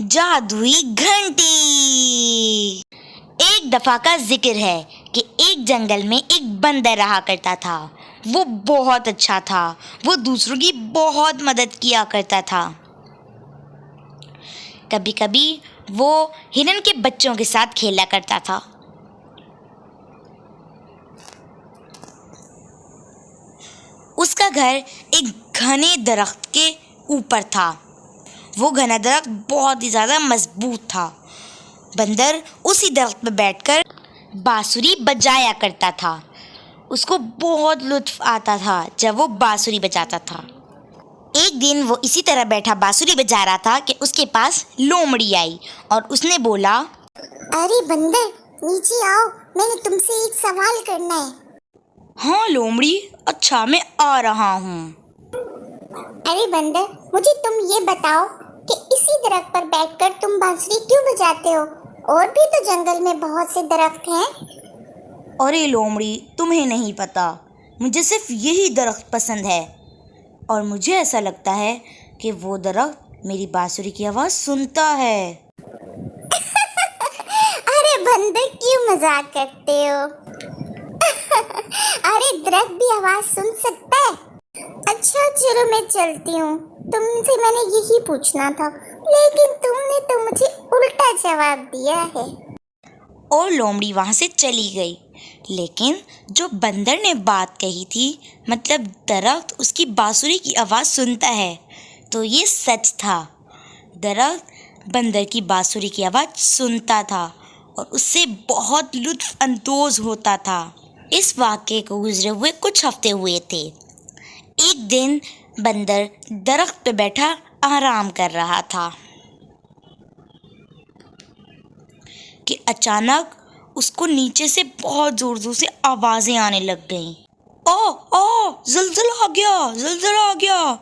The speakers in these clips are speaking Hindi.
जादुई घंटी। एक दफा का जिक्र है कि एक जंगल में एक बंदर रहा करता था। वो बहुत अच्छा था। वो दूसरों की बहुत मदद किया करता था। कभी कभी वो हिरन के बच्चों के साथ खेला करता था। उसका घर एक घने दरख्त के ऊपर था। वो घना दरख्त बहुत ही ज़्यादा मजबूत था। बंदर उसी दरख्त पर बैठकर बांसुरी बजाया करता था। उसको बहुत लुत्फ आता था जब वो बांसुरी बजाता था। एक दिन वो इसी तरह बैठा बांसुरी बजा रहा था कि उसके पास लोमड़ी आई और उसने बोला, अरे बंदर, नीचे आओ, मैंने तुमसे एक सवाल करना है। हाँ लोमड़ी, अच्छा मैं आ रहा हूँ। अरे बंदर, मुझे तुम ये बताओ कि इसी दरख्त पर बैठकर तुम बांसुरी क्यों बजाते हो? और भी तो जंगल में बहुत से दरख्त हैं। अरे लोमड़ी, तुम्हें नहीं पता, मुझे सिर्फ यही दरख्त पसंद है और मुझे ऐसा लगता है कि वो दरख्त मेरी बांसुरी की आवाज़ सुनता है। अरे बंदर, क्यों मजाक करते हो? अरे दरख्त भी आवाज सुन सकता है। अच्छा चलो, मैं चलती हूँ। तुमसे मैंने यही पूछना था, लेकिन तुमने तो मुझे उल्टा जवाब दिया है। और लोमड़ी वहाँ से चली गई। लेकिन जो बंदर ने बात कही थी, मतलब दरख्त उसकी बांसुरी की आवाज़ सुनता है, तो ये सच था। दरख्त बंदर की बांसुरी की आवाज़ सुनता था और उससे बहुत लुत्फ़ अंदोज़ होता था। इस वाक़े को गुजरे हुए कुछ हफ्ते हुए थे। एक दिन बंदर दरख्त पे बैठा आराम कर रहा था कि अचानक उसको नीचे से बहुत ज़ोर ज़ोर से आवाज़ें आने लग गईं। ओ ओ, ज़लज़ला आ गया, ज़लज़ला आ गया,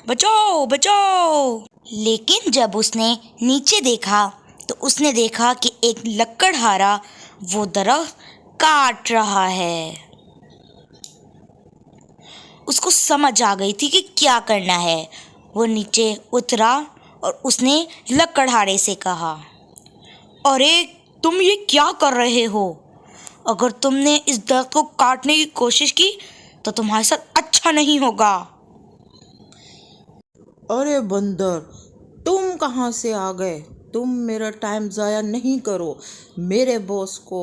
बचाओ बचाओ। लेकिन जब उसने नीचे देखा तो उसने देखा कि एक लकड़हारा वो दरख्त काट रहा है। उसको समझ आ गई थी कि क्या करना है। वो नीचे उतरा और उसने लकड़हारे से कहा, अरे तुम ये क्या कर रहे हो? अगर तुमने इस दरख्त को काटने की कोशिश की तो तुम्हारे साथ अच्छा नहीं होगा। अरे बंदर, तुम कहाँ से आ गए? तुम मेरा टाइम ज़ाया नहीं करो। मेरे बॉस को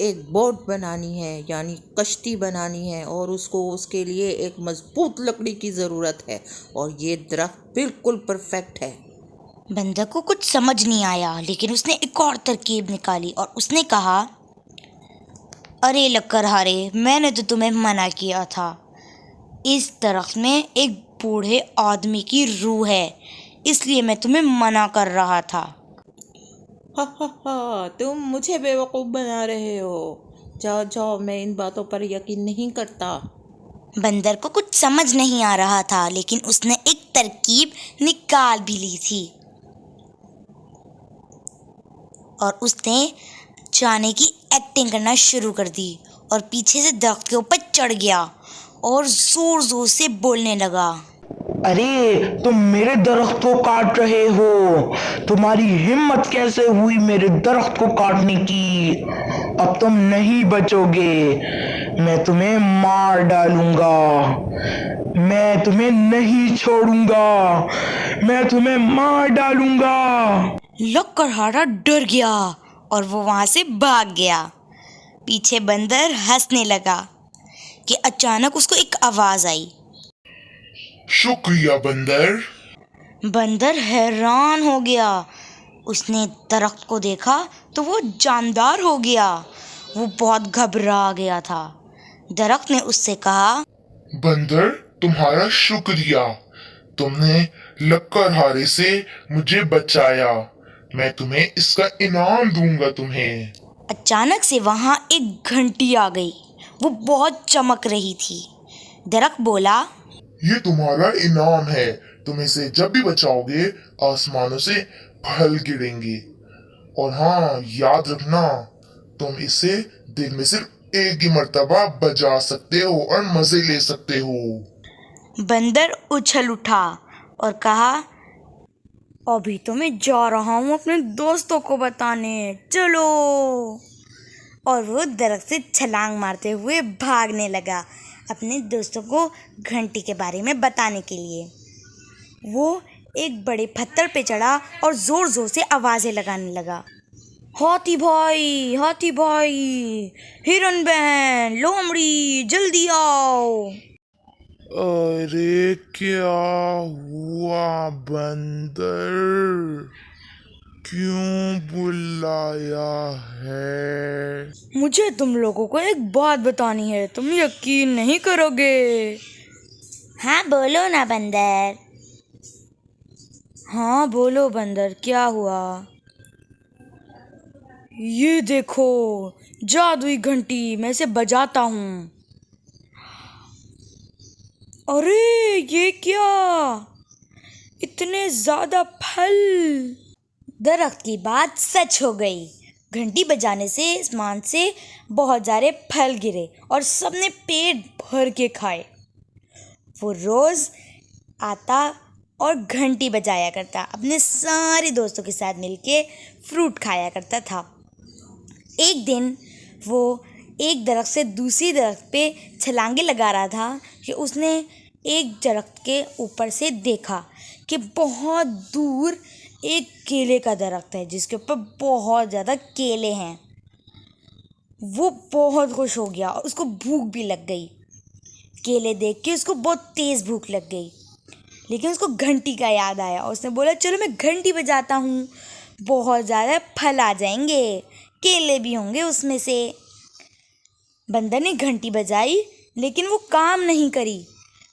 एक बोट बनानी है, यानी कश्ती बनानी है, और उसके लिए एक मजबूत लकड़ी की ज़रूरत है, और ये दरख्त बिल्कुल परफेक्ट है। बंदर को कुछ समझ नहीं आया, लेकिन उसने एक और तरकीब निकाली और उसने कहा, अरे लकड़हारे, मैंने तो तुम्हें मना किया था। इस दरख्त में एक बूढ़े आदमी की रूह है, इसलिए मैं तुम्हें मना कर रहा था। हा, तुम मुझे बेवकूफ़ बना रहे हो। जाओ जाओ, मैं इन बातों पर यकीन नहीं करता। बंदर को कुछ समझ नहीं आ रहा था, लेकिन उसने एक तरकीब निकाल भी ली थी और उसने जाने की एक्टिंग करना शुरू कर दी और पीछे से दरख्त के ऊपर चढ़ गया और ज़ोर ज़ोर से बोलने लगा, अरे तुम मेरे दरख्त को काट रहे हो? तुम्हारी हिम्मत कैसे हुई मेरे दरख्त को काटने की? अब तुम नहीं बचोगे। मैं तुम्हें मार डालूंगा। मैं तुम्हें नहीं छोड़ूंगा। मैं तुम्हें मार डालूंगा। लकड़हारा डर गया और वो वहाँ से भाग गया। पीछे बंदर हंसने लगा कि अचानक उसको एक आवाज़ आई। शुक्रिया बंदर। बंदर हैरान हो गया। उसने दरख्त को देखा तो वो जानदार हो गया। वो बहुत घबरा गया था। दरख्त ने उससे कहा, बंदर, तुम्हारा शुक्रिया। तुमने लकड़हारे से मुझे बचाया। मैं तुम्हें इसका इनाम दूंगा तुम्हें। अचानक से वहाँ एक घंटी आ गई। वो बहुत चमक रही थी। दरख्त बोला, ये तुम्हारा इनाम है। तुम इसे जब भी बचाओगे आसमानों से फल गिरेंगे। और हाँ, याद रखना, तुम इसे दिन में सिर्फ एक ही मर्तबा बजा सकते हो और मजे ले सकते हो। बंदर उछल उठा और कहा, अभी तो मैं जा रहा हूँ अपने दोस्तों को बताने, चलो। और वो दरख्त से छलांग मारते हुए भागने लगा अपने दोस्तों को घंटी के बारे में बताने के लिए। वो एक बड़े पत्थर पे चढ़ा और ज़ोर ज़ोर से आवाज़ें लगाने लगा। हाथी भाई, हिरन बहन, लोमड़ी, जल्दी आओ। अरे क्या हुआ बंदर, क्यों बुलाया है? मुझे तुम लोगों को एक बात बतानी है, तुम यकीन नहीं करोगे। हाँ बोलो ना बंदर। हाँ बोलो बंदर, क्या हुआ? ये देखो, जादुई घंटी, मैं इसे बजाता हूँ। अरे ये क्या, इतने ज़्यादा फल! दरख्त की बात सच हो गई। घंटी बजाने से आसमान से बहुत सारे फल गिरे और सबने पेट भर के खाए। वो रोज़ आता और घंटी बजाया करता, अपने सारे दोस्तों के साथ मिलके फ्रूट खाया करता था। एक दिन वो एक दरख्त से दूसरी दरख्त पे छलांगे लगा रहा था कि उसने एक दरख्त के ऊपर से देखा कि बहुत दूर एक केले का दरख्त है जिसके ऊपर बहुत ज़्यादा केले हैं। वो बहुत खुश हो गया और उसको भूख भी लग गई। केले देख के उसको बहुत तेज़ भूख लग गई, लेकिन उसको घंटी का याद आया और उसने बोला चलो मैं घंटी बजाता हूँ, बहुत ज़्यादा फल आ जाएंगे, केले भी होंगे उसमें से। बंदर ने घंटी बजाई लेकिन वो काम नहीं करी।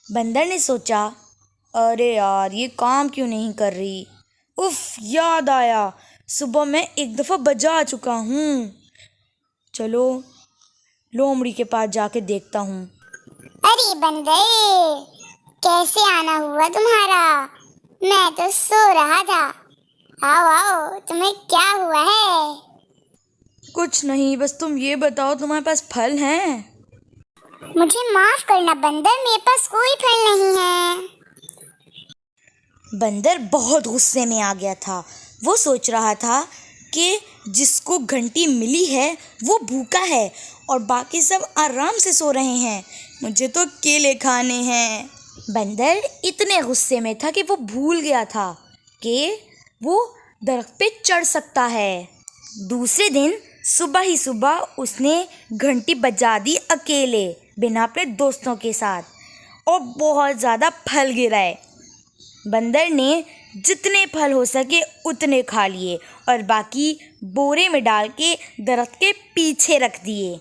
बंदर ने सोचा अरे यार ये काम क्यों नहीं कर रही। उफ, याद आया, सुबह मैं एक दफ़ा बजा चुका हूँ, चलो लोमड़ी के पास जाके देखता हूँ। अरे बंदर, कैसे आना हुआ तुम्हारा? मैं तो सो रहा था। आओ आओ, तुम्हें क्या हुआ है? कुछ नहीं, बस तुम ये बताओ तुम्हारे पास फल हैं? मुझे माफ करना बंदर, मेरे पास कोई फल नहीं है। बंदर बहुत गुस्से में आ गया था। वो सोच रहा था कि जिसको घंटी मिली है वो भूखा है और बाकी सब आराम से सो रहे हैं, मुझे तो केले खाने हैं। बंदर इतने गुस्से में था कि वो भूल गया था कि वो दरख्त पे चढ़ सकता है। दूसरे दिन सुबह ही सुबह उसने घंटी बजा दी अकेले, बिना अपने दोस्तों के साथ, और बहुत ज़्यादा फल गिराए। बंदर ने जितने फल हो सके उतने खा लिए और बाकी बोरे में डाल के दरख्त के पीछे रख दिए।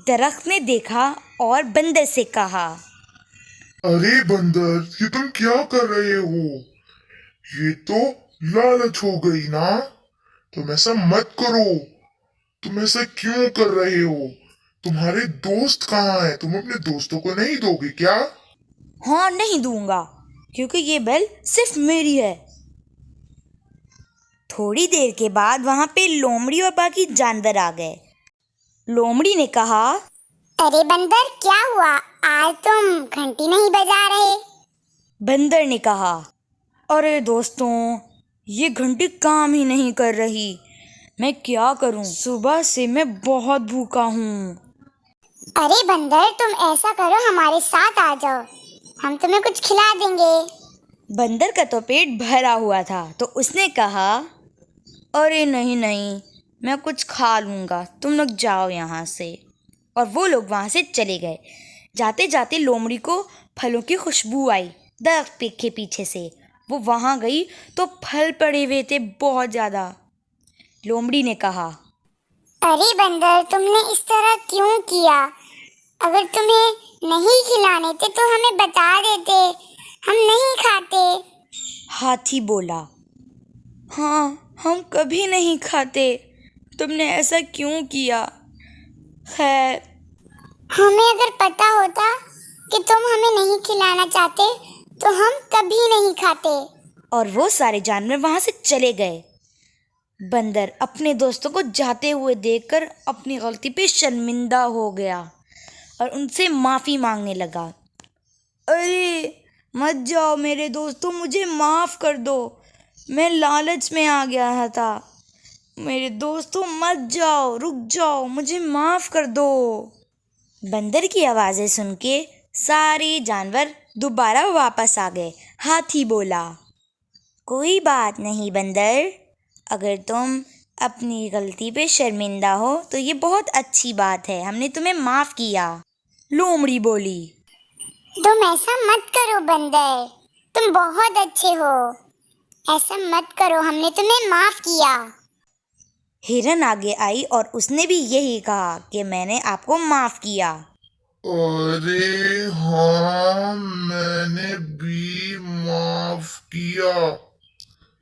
दरख्त ने देखा और बंदर से कहा, अरे बंदर, ये तुम क्या कर रहे हो? ये तो लालच हो गई ना। तुम ऐसा मत करो। तुम ऐसा क्यों कर रहे हो? तुम्हारे दोस्त कहाँ हैं? तुम अपने दोस्तों को नहीं दोगे क्या? हाँ नहीं दूंगा, क्योंकि ये बेल सिर्फ मेरी है। थोड़ी देर के बाद वहाँ पे लोमड़ी और बाकी जानवर आ गए। लोमड़ी ने कहा, अरे बंदर, क्या हुआ? आज तुम घंटी नहीं बजा रहे। बंदर ने कहा, अरे दोस्तों, ये घंटी काम ही नहीं कर रही, मैं क्या करूं? सुबह से मैं बहुत भूखा हूँ। अरे बंदर, तुम ऐसा करो, हमारे साथ आ जाओ, हम तुम्हें कुछ खिला देंगे। बंदर का तो पेट भरा हुआ था तो उसने कहा, अरे नहीं नहीं, मैं कुछ खा लूँगा, तुम लोग जाओ यहाँ से। और वो लोग वहाँ से चले गए। जाते जाते लोमड़ी को फलों की खुशबू आई दरख्त के पीछे से। वो वहाँ गई तो फल पड़े हुए थे बहुत ज़्यादा। लोमड़ी ने कहा, अरे बंदर, तुमने इस तरह क्यों किया? अगर तुम्हें नहीं खिलाने थे तो हमें बता देते, हम नहीं खाते। हाथी बोला, हाँ हम कभी नहीं खाते, तुमने ऐसा क्यों किया? खैर, हमें अगर पता होता कि तुम हमें नहीं खिलाना चाहते तो हम कभी नहीं खाते। और वो सारे जानवर वहाँ से चले गए। बंदर अपने दोस्तों को जाते हुए देखकर अपनी गलती पे शर्मिंदा हो गया और उनसे माफ़ी मांगने लगा। अरे मत जाओ मेरे दोस्तों, मुझे माफ़ कर दो, मैं लालच में आ गया था। मेरे दोस्तों मत जाओ, रुक जाओ, मुझे माफ़ कर दो। बंदर की आवाज़ें सुन के सारे जानवर दोबारा वापस आ गए। हाथी बोला, कोई बात नहीं बंदर, अगर तुम अपनी गलती पे शर्मिंदा हो तो ये बहुत अच्छी बात है, हमने तुम्हें माफ़ किया। लोमड़ी बोली, तुम ऐसा मत करो बंदर, तुम बहुत अच्छे हो, ऐसा मत करो, हमने तुम्हें माफ किया। हिरन आगे आई और उसने भी यही कहा कि मैंने आपको माफ़ किया। अरे हाँ, मैंने भी माफ किया।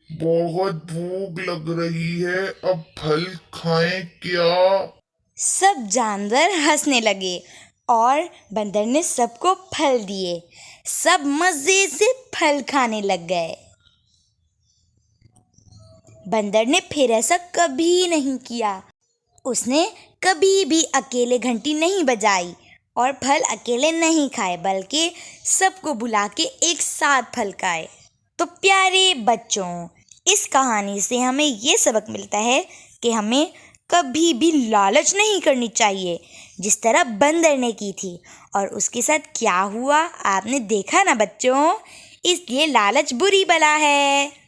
बहुत भूख लग रही है, अब फल खाएं क्या? सब जानवर हंसने लगे और बंदर ने सबको फल दिए। सब मज़े से फल खाने लग गए। बंदर ने फिर ऐसा कभी नहीं किया। उसने कभी भी अकेले घंटी नहीं बजाई और फल अकेले नहीं खाए, बल्कि सबको बुला के एक साथ फल खाए। तो प्यारे बच्चों, इस कहानी से हमें ये सबक मिलता है कि हमें कभी भी लालच नहीं करनी चाहिए, जिस तरह बंदर ने की थी। और उसके साथ क्या हुआ आपने देखा ना बच्चों, इसलिए लालच बुरी बला है।